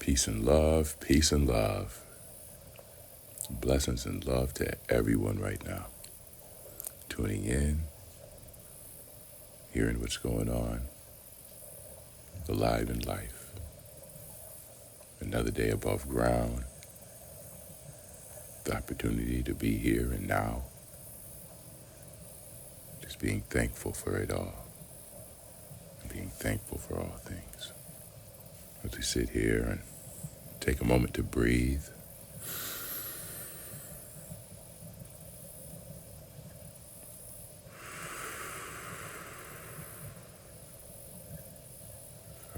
Peace and love, peace and love. Blessings and love to everyone right now. Tuning in, hearing what's going on, alive in life. Another day above ground, the opportunity to be here and now. Just being thankful for it all. And being thankful for all things. As we sit here and take a moment to breathe.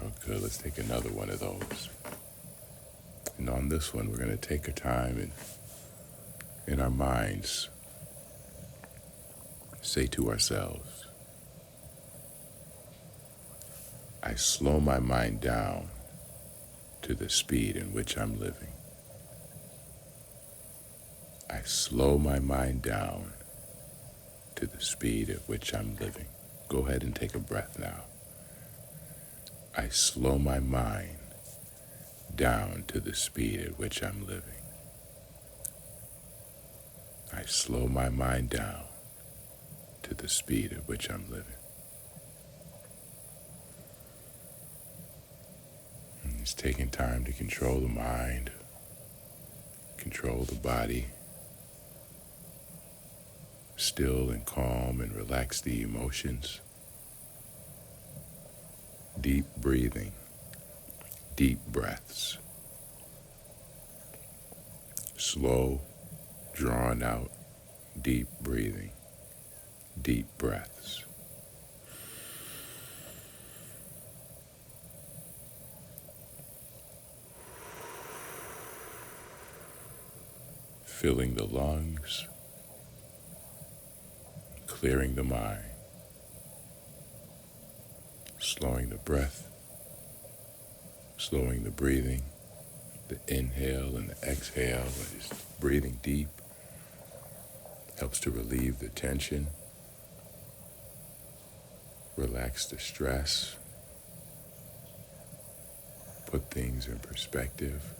Oh, good. Let's take another one of those. And on this one, we're going to take a time and in our minds say to ourselves, I slow my mind down to the speed in which I'm living. I slow my mind down to the speed at which I'm living. Go ahead and take a breath now. I slow my mind down to the speed at which I'm living. I slow my mind down to the speed at which I'm living. And it's taking time to control the mind, control the body, still and calm and relax the emotions. Deep breathing, deep breaths. Slow, drawn out, deep breathing, deep breaths. Filling the lungs, clearing the mind, slowing the breath, slowing the breathing, the inhale and the exhale, and just breathing deep helps to relieve the tension, relax the stress, put things in perspective,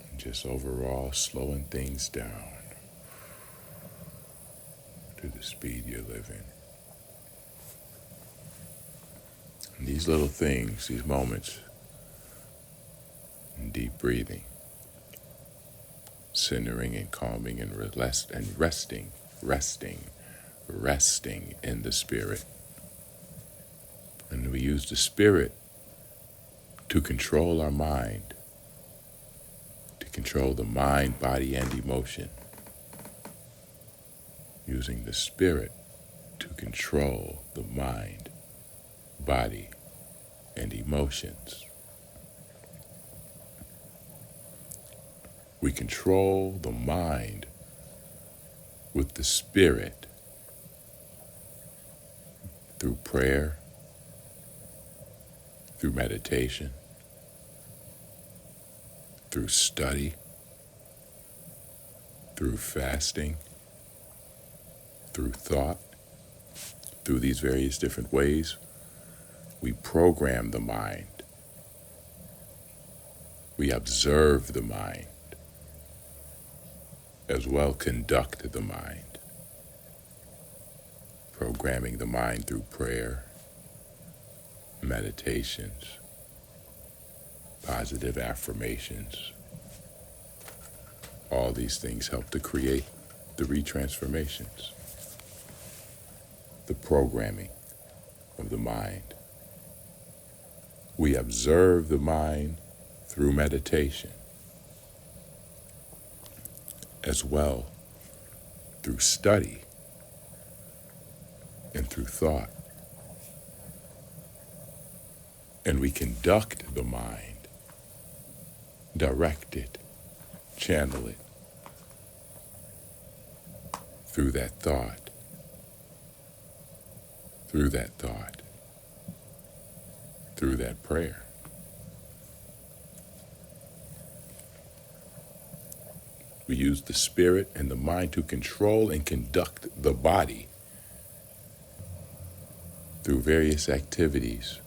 and just overall slowing things down to the speed you live in. And these little things, these moments, and deep breathing, centering and calming and resting in the spirit. And we use the spirit to control our mind, to control the mind, body, and emotion. Using the spirit to control the mind, body, and emotions. We control the mind with the spirit through prayer, through meditation, through study, through fasting, through thought, through these various different ways. We program the mind. We observe the mind, as well conduct the mind. Programming the mind through prayer, meditations, positive affirmations. All these things help to create the retransformations, the programming of the mind. We observe the mind through meditation, as well through study and through thought. And we conduct the mind, direct it, channel it through that thought, through that thought, through that prayer. We use the spirit and the mind to control and conduct the body through various activities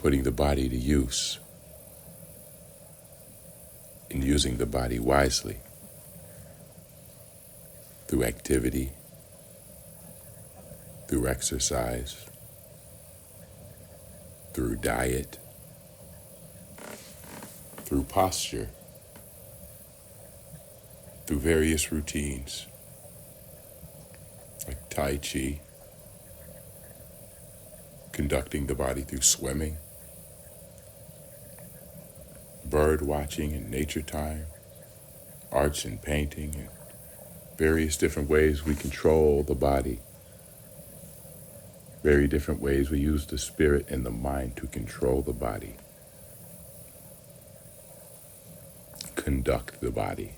putting the body to use and using the body wisely through activity, through exercise, through diet, through posture, through various routines like Tai Chi, conducting the body through swimming, bird watching and nature time, arts and painting, and various different ways we control the body, very different ways we use the spirit and the mind to control the body, conduct the body.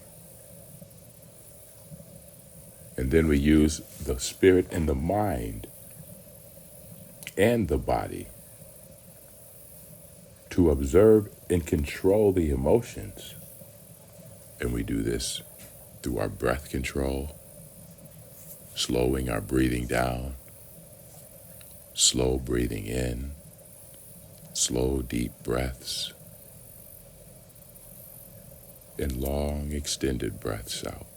And then we use the spirit and the mind and the body to observe and control the emotions. And we do this through our breath control, slowing our breathing down, slow breathing in, slow deep breaths, and long extended breaths out.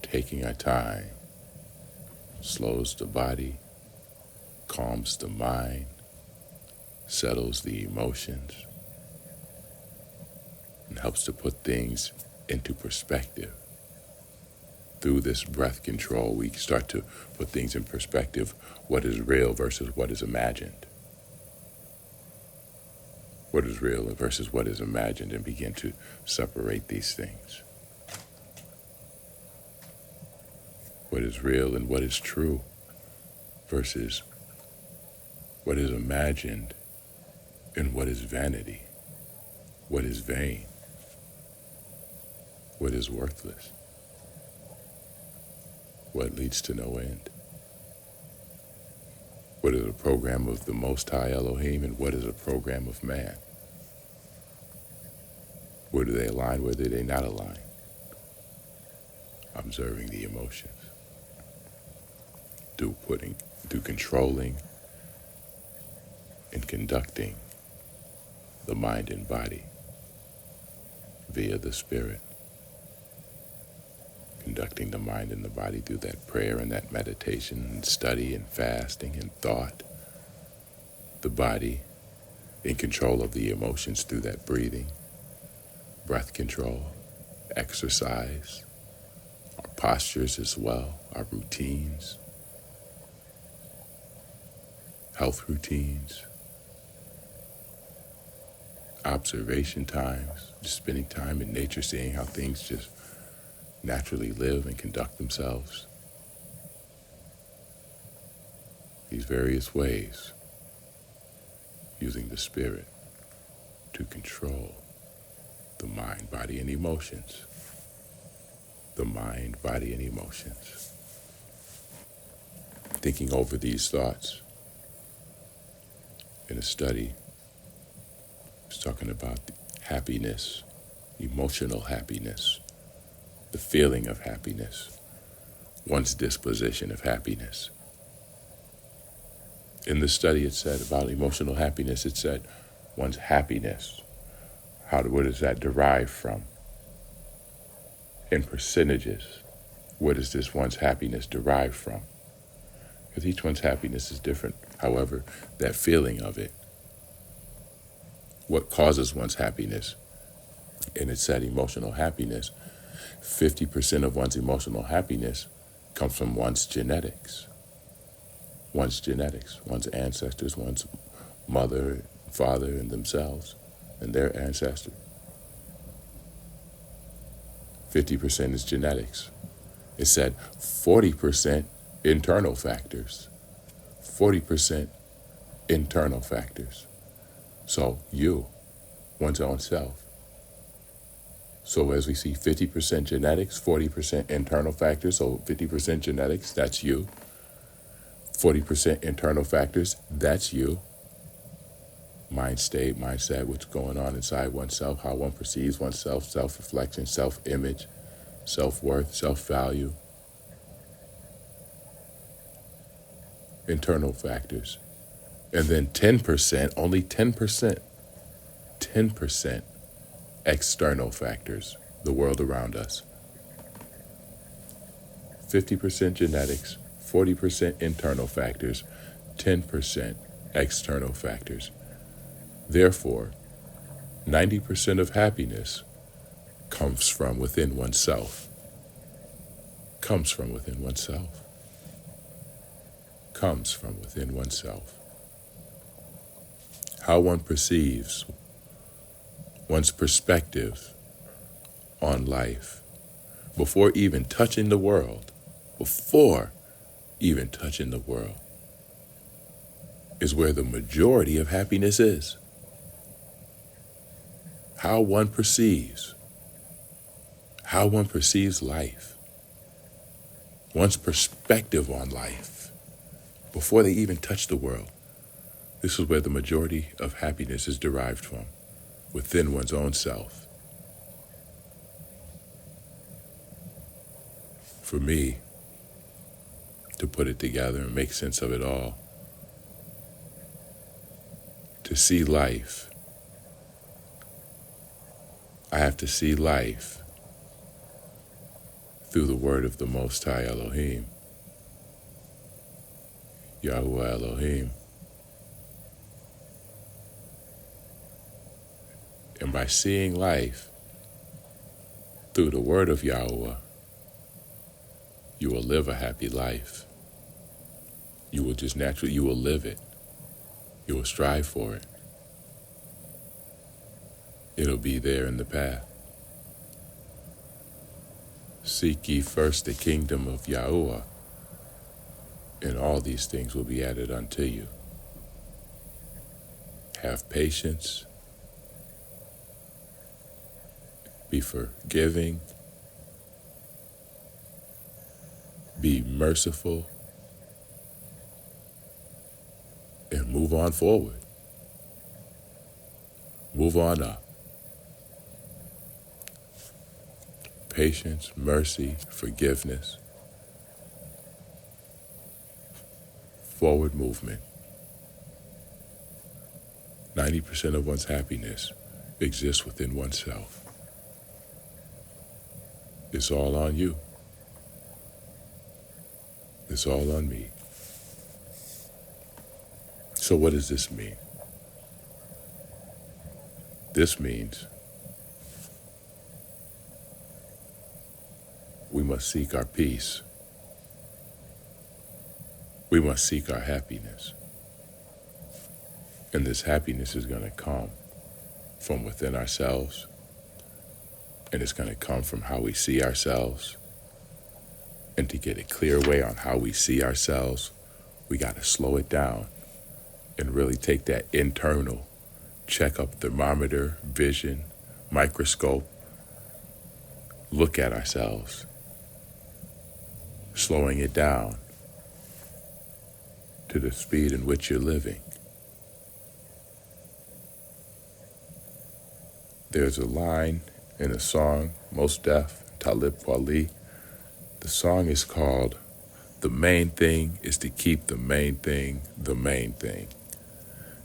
Taking our time slows the body, calms the mind, settles the emotions, and helps to put things into perspective. Through this breath control, we start to put things in perspective, what is real versus what is imagined. What is real versus what is imagined, and begin to separate these things. What is real and what is true versus what is imagined and what is vanity, what is vain, what is worthless, what leads to no end. What is a program of the Most High Elohim and what is a program of man? Where do they align, where do they not align? Observing the emotions. Through controlling and conducting the mind and body via the spirit. Conducting the mind and the body through that prayer and that meditation and study and fasting and thought. The body in control of the emotions through that breathing, breath control, exercise, our postures as well, our routines, health routines, observation times, just spending time in nature, seeing how things just naturally live and conduct themselves. These various ways, using the spirit to control the mind, body, and emotions. The mind, body, and emotions. Thinking over these thoughts in a study, I was talking about happiness, emotional happiness, the feeling of happiness, one's disposition of happiness. In the study it said about emotional happiness, it said one's happiness. Where does that derive from? In percentages, where does this one's happiness derive from? Because each one's happiness is different. However, that feeling of it, what causes one's happiness, and it said emotional happiness, 50% of one's emotional happiness comes from one's genetics. One's genetics, one's ancestors, one's mother, father, and themselves, and their ancestors. 50% is genetics. It said 40% internal factors. 40% internal factors. So you, one's own self. So as we see 50% genetics, 40% internal factors, so 50% genetics, that's you. 40% internal factors, that's you. Mind state, mindset, what's going on inside oneself, how one perceives oneself, self-reflection, self-image, self-worth, self-value. Internal factors. And then 10%, only 10%, 10% external factors, the world around us. 50% genetics, 40% internal factors, 10% external factors. Therefore, 90% of happiness comes from within oneself. Comes from within oneself. Comes from within oneself. How one perceives one's perspective on life before even touching the world, is where the majority of happiness is. How one perceives life, one's perspective on life before they even touch the world. This is where the majority of happiness is derived from, within one's own self. For me, to put it together and make sense of it all, to see life, I have to see life through the word of the Most High Elohim, Yahuwah Elohim. And by seeing life through the word of Yahuwah, you will live a happy life. You will just naturally, you will live it. You will strive for it. It'll be there in the path. Seek ye first the kingdom of Yahuwah, and all these things will be added unto you. Have patience. Be forgiving. Be merciful. And move on forward. Move on up. Patience, mercy, forgiveness. Forward movement. 90% of one's happiness exists within oneself. It's all on you. It's all on me. So what does this mean? This means we must seek our peace. We must seek our happiness. And this happiness is going to come from within ourselves. And it's going to come from how we see ourselves. And to get a clear way on how we see ourselves, we got to slow it down and really take that internal check-up thermometer, vision, microscope, look at ourselves, slowing it down to the speed in which you're living. There's a line in a song, Mos Def, Talib Kweli. The song is called "The Main Thing is to Keep the Main Thing the Main Thing."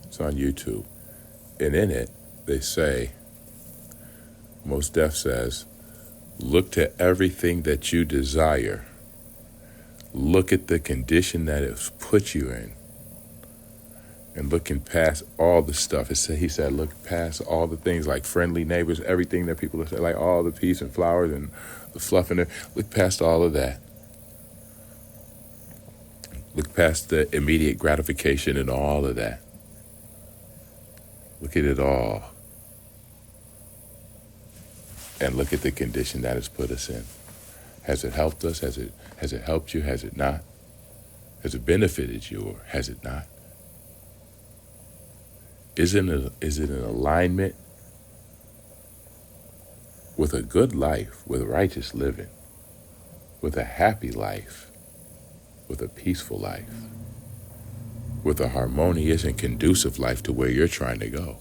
It's on YouTube. And in it, they say, Mos Def says, look to everything that you desire. Look at the condition that it's put you in. And looking past all the stuff. He said, look past all the things like friendly neighbors, everything that people say, like all the peace and flowers and the fluff in there. Look past all of that. Look past the immediate gratification and all of that. Look at it all. And look at the condition that it's put us in. Has it helped us? Has it helped you? Has it not? Has it benefited you or has it not? Is it in alignment with a good life, with righteous living, with a happy life, with a peaceful life, with a harmonious and conducive life to where you're trying to go,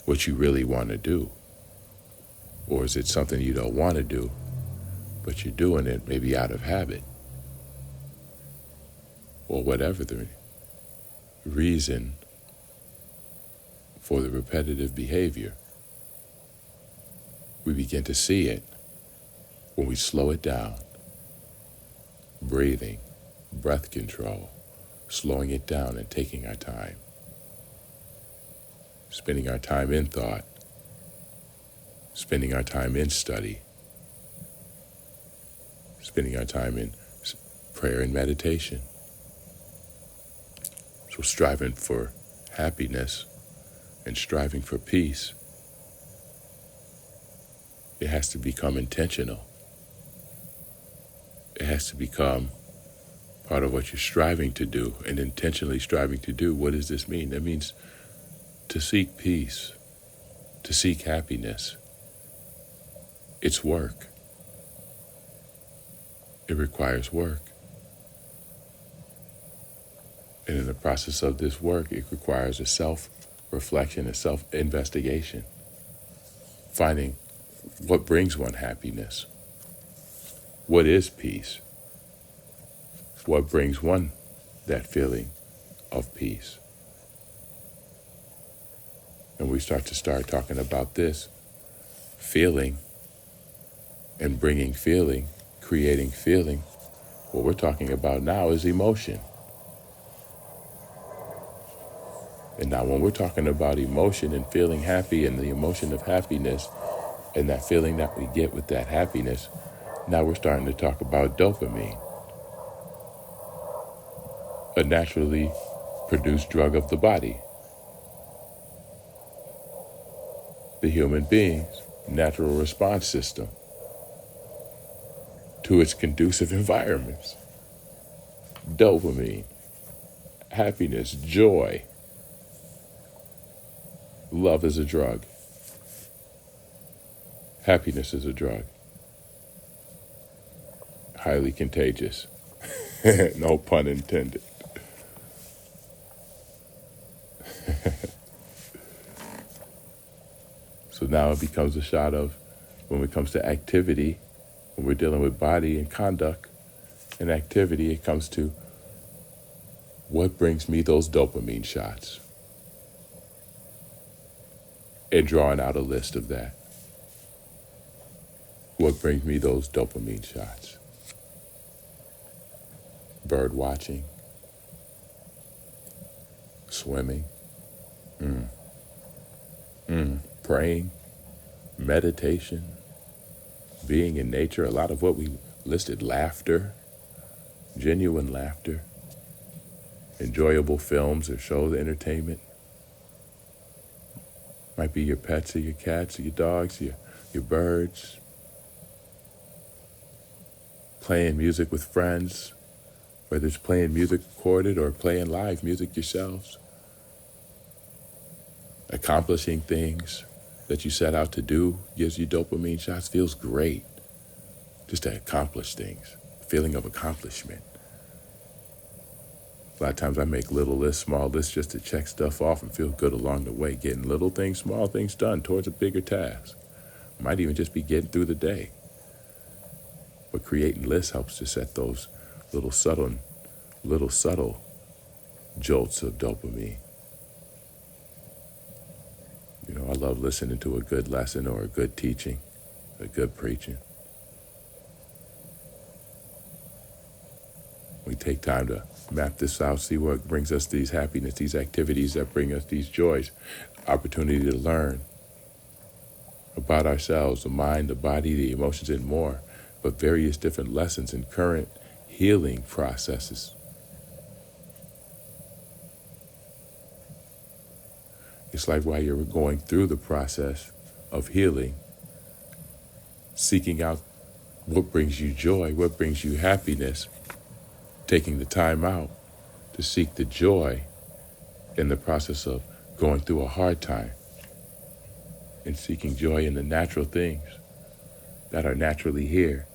what you really want to do? Or is it something you don't want to do, but you're doing it maybe out of habit or whatever reason for the repetitive behavior. We begin to see it when we slow it down. Breathing, breath control, slowing it down and taking our time. Spending our time in thought, spending our time in study, spending our time in prayer and meditation. So striving for happiness and striving for peace, it has to become intentional. It has to become part of what you're striving to do and intentionally striving to do. What does this mean? That means to seek peace, to seek happiness. It's work. It requires work. And in the process of this work, it requires a self-reflection, a self-investigation, finding what brings one happiness, what is peace, what brings one that feeling of peace. And we start talking about this, feeling and bringing feeling, creating feeling. What we're talking about now is emotion. And now when we're talking about emotion and feeling happy and the emotion of happiness and that feeling that we get with that happiness, now we're starting to talk about dopamine, a naturally produced drug of the body. The human being's natural response system to its conducive environments. Dopamine, happiness, joy. Love is a drug. Happiness is a drug. Highly contagious. No pun intended. So now it becomes a shot of, when it comes to activity, when we're dealing with body and conduct and activity, it comes to what brings me those dopamine shots? And drawing out a list of that. What brings me those dopamine shots? Bird watching, swimming, praying, meditation, being in nature. A lot of what we listed, laughter, genuine laughter, enjoyable films or shows, entertainment. Might be your pets or your cats or your dogs, your birds. Playing music with friends, whether it's playing music recorded or playing live music yourselves. Accomplishing things that you set out to do gives you dopamine shots, feels great. Just to accomplish things, feeling of accomplishment. A lot of times I make little lists, small lists, just to check stuff off and feel good along the way, getting little things, small things done towards a bigger task. Might even just be getting through the day. But creating lists helps to set those little subtle jolts of dopamine. You know, I love listening to a good lesson or a good teaching, a good preaching. We take time to map this out, see what brings us these happiness, these activities that bring us these joys, opportunity to learn about ourselves, the mind, the body, the emotions, and more, but various different lessons and current healing processes. It's like while you're going through the process of healing, seeking out what brings you joy, what brings you happiness, taking the time out to seek the joy in the process of going through a hard time, and seeking joy in the natural things that are naturally here,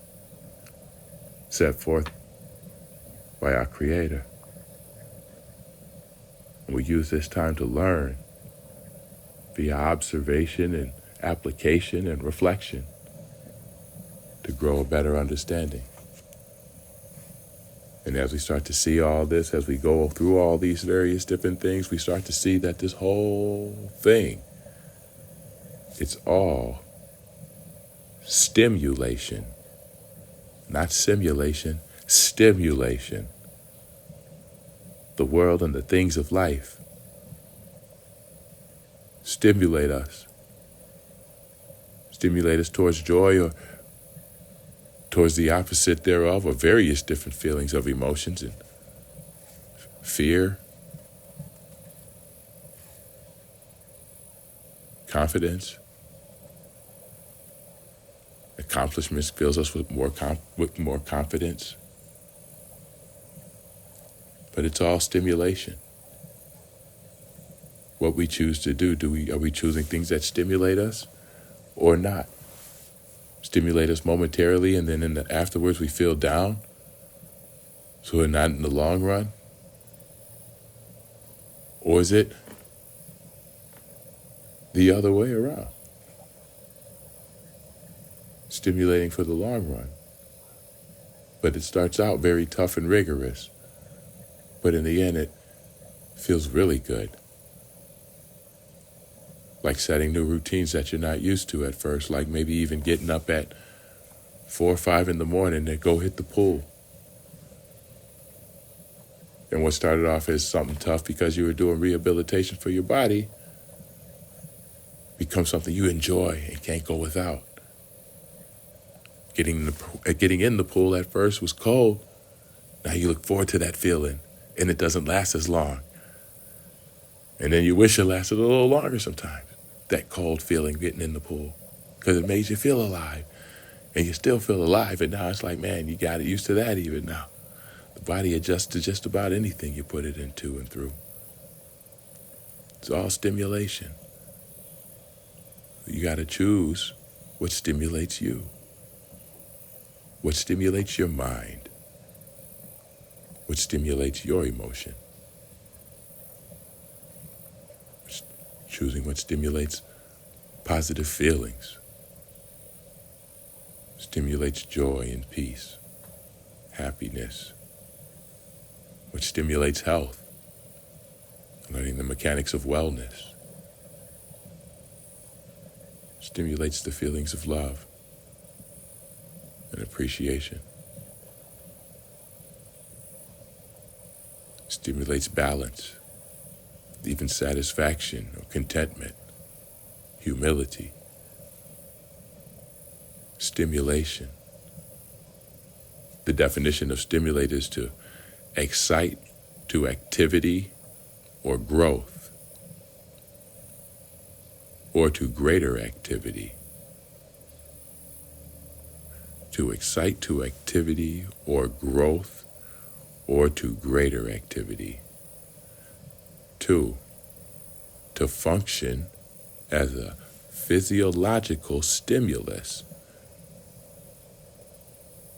set forth by our Creator. And we use this time to learn via observation and application and reflection to grow a better understanding And as we start to see all this, as we go through all these various different things, we start to see that this whole thing, it's all stimulation, not simulation, stimulation. The world and the things of life stimulate us towards joy or towards the opposite thereof, or various different feelings of emotions and fear, confidence. Accomplishments fills us with more confidence. But it's all stimulation. What we choose to do, are we choosing things that stimulate us or not? Stimulate us momentarily, and then afterwards we feel down, so we're not in the long run? Or is it the other way around? Stimulating for the long run. But it starts out very tough and rigorous. But in the end, it feels really good. Like setting new routines that you're not used to at first, like maybe even getting up at 4 or 5 in the morning to go hit the pool. And what started off as something tough because you were doing rehabilitation for your body becomes something you enjoy and can't go without. Getting in the pool at first was cold. Now you look forward to that feeling, and it doesn't last as long. And then you wish it lasted a little longer sometimes, that cold feeling getting in the pool, because it made you feel alive. And you still feel alive, and now it's like, man, you got used to that even now. The body adjusts to just about anything you put it into and through. It's all stimulation. You got to choose what stimulates you. What stimulates your mind? What stimulates your emotion? Choosing what stimulates positive feelings. Stimulates joy and peace, happiness. What stimulates health? Learning the mechanics of wellness. Stimulates the feelings of love and appreciation. Stimulates balance, even satisfaction or contentment, humility. Stimulation. The definition of stimulate is to excite to activity or growth, or to greater activity. To excite to activity or growth, or to greater activity. 2, to function as a physiological stimulus.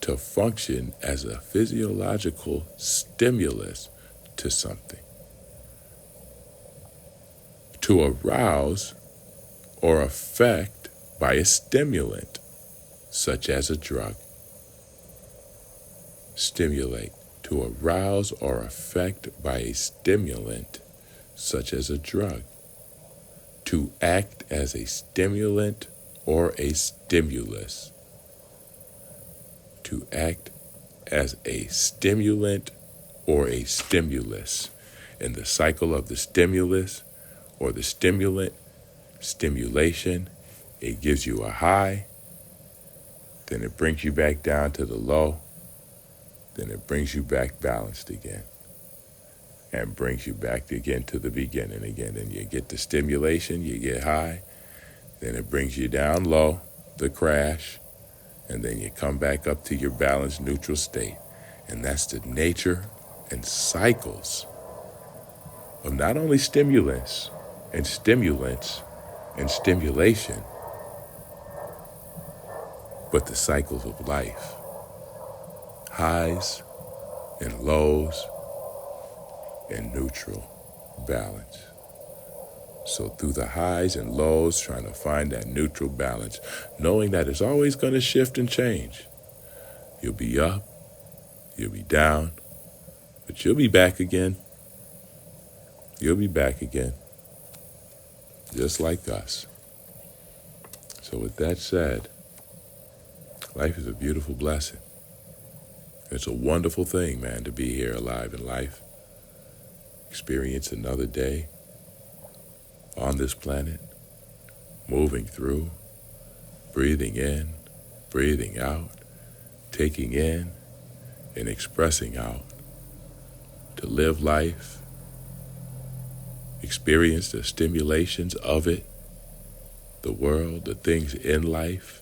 To function as a physiological stimulus to something. To arouse or affect by a stimulant, such as a drug. Stimulate. To arouse or affect by a stimulant, such as a drug. To act as a stimulant or a stimulus. To act as a stimulant or a stimulus. In the cycle of the stimulus or the stimulant, stimulation, it gives you a high, then it brings you back down to the low, then it brings you back balanced again, and brings you back again to the beginning again. And you get the stimulation, you get high, then it brings you down low, the crash, and then you come back up to your balanced neutral state. And that's the nature and cycles of not only stimulants and stimulants and stimulation, but the cycles of life. Highs and lows and neutral balance. So through the highs and lows, trying to find that neutral balance, knowing that it's always going to shift and change. You'll be up, you'll be down, But you'll be back again. You'll be back again. Just like us. So with that said, life is a beautiful blessing. It's a wonderful thing, man, to be here alive in life. Experience another day on this planet, moving through, breathing in, breathing out, taking in and expressing out. To live life, experience the stimulations of it, the world, the things in life,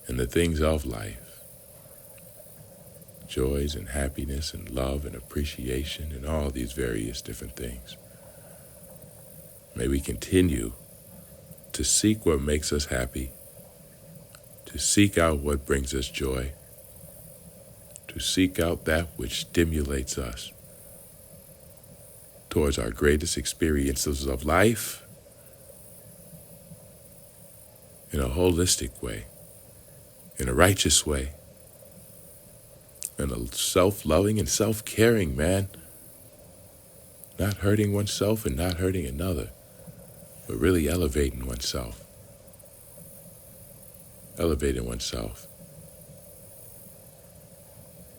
and the things of life. Joys and happiness and love and appreciation and all these various different things. May we continue to seek what makes us happy, to seek out what brings us joy, to seek out that which stimulates us towards our greatest experiences of life in a holistic way, in a righteous way, in a self-loving and self-caring, man. Not hurting oneself and not hurting another, but really elevating oneself. Elevating oneself.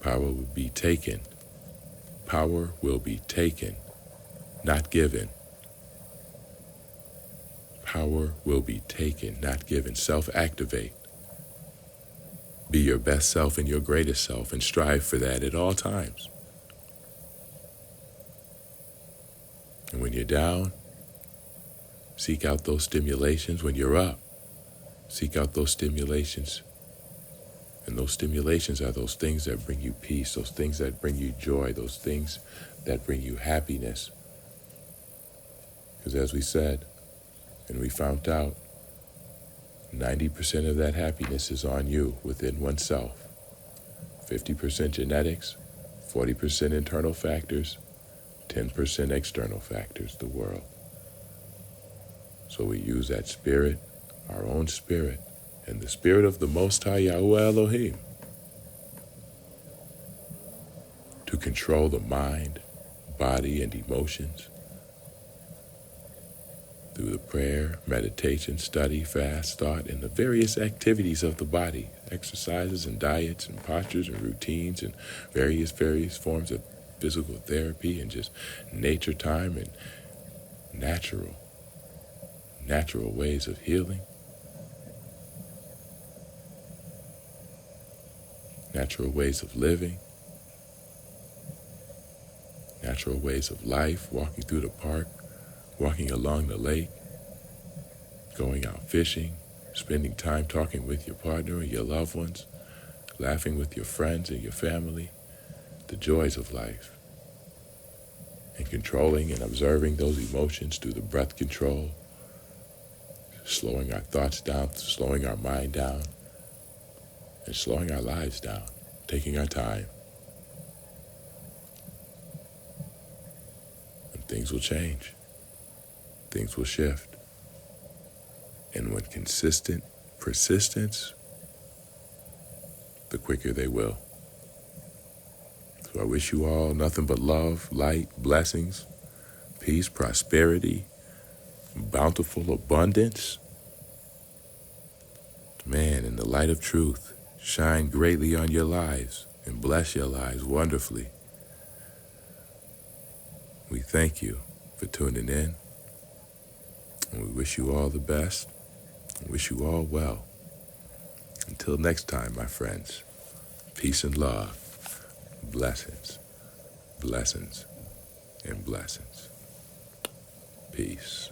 Power will be taken. Power will be taken, not given. Power will be taken, not given. Self-activate. Be your best self and your greatest self and strive for that at all times. And when you're down, seek out those stimulations. When you're up, seek out those stimulations. And those stimulations are those things that bring you peace, those things that bring you joy, those things that bring you happiness. Because as we said, and we found out, 90% of that happiness is on you, within oneself. 50% genetics, 40% internal factors, 10% external factors, the world. So we use that spirit, our own spirit, and the spirit of the Most High Yahweh Elohim to control the mind, body, and emotions through the prayer, meditation, study, fast, thought, and the various activities of the body, exercises and diets and postures and routines and various forms of physical therapy and just nature time and natural ways of healing, natural ways of living, natural ways of life, walking through the park, walking along the lake, going out fishing, spending time talking with your partner or your loved ones, laughing with your friends and your family, the joys of life, and controlling and observing those emotions through the breath control, slowing our thoughts down, slowing our mind down, and slowing our lives down, taking our time. And things will change. Things will shift. And with consistent persistence, the quicker they will. So I wish you all nothing but love, light, blessings, peace, prosperity, bountiful abundance. Man, in the light of truth, shine greatly on your lives and bless your lives wonderfully. We thank you for tuning in, and we wish you all the best, and wish you all well. Until next time, my friends, peace and love, blessings, blessings, and blessings. Peace.